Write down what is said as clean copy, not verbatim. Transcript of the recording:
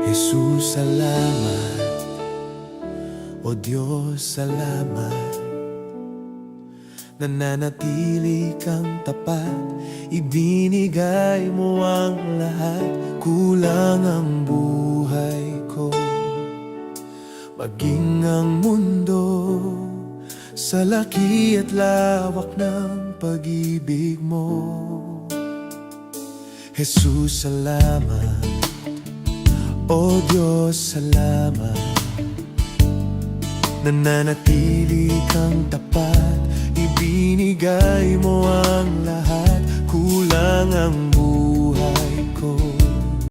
Jesus, salamat. O Diyos, salamat. Nananatili kang tapat, ibinigay mo ang lahat. Kulang ang buhay ko, maging ang mundo, sa laki at lawak ng pag-ibig mo. Jesus, salamat. O Diyos, salamat. Nananatili kang tapat, ibinigay mo ang lahat. Kulang ang